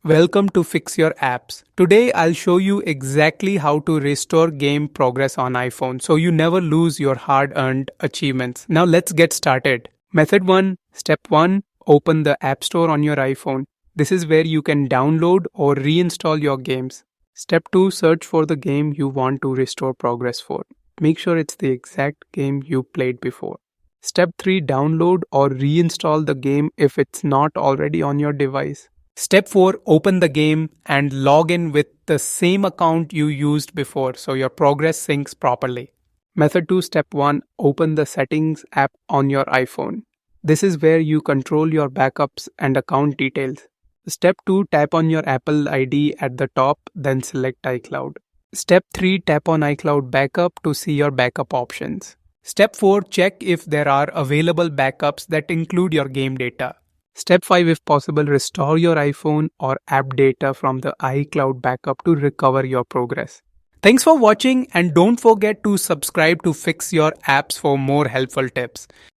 Welcome to Fix Your Apps. Today I'll show you exactly how to restore game progress on iPhone so you never lose your hard-earned achievements. Now let's get started. Method 1, Step 1, open the App Store on your iPhone. This is where you can download or reinstall your games. Step 2, search for the game you want to restore progress for. Make sure it's the exact game you played before. Step 3, download or reinstall the game if it's not already on your device. Step 4, open the game and log in with the same account you used before so your progress syncs properly. Method 2, Step 1, open the Settings app on your iPhone. This is where you control your backups and account details. Step 2, tap on your Apple ID at the top, then select iCloud. Step 3, tap on iCloud Backup to see your backup options. Step 4, check if there are available backups that include your game data. Step 5, if possible, restore your iPhone or app data from the iCloud backup to recover your progress. Thanks for watching and don't forget to subscribe to Fix Your Apps for more helpful tips.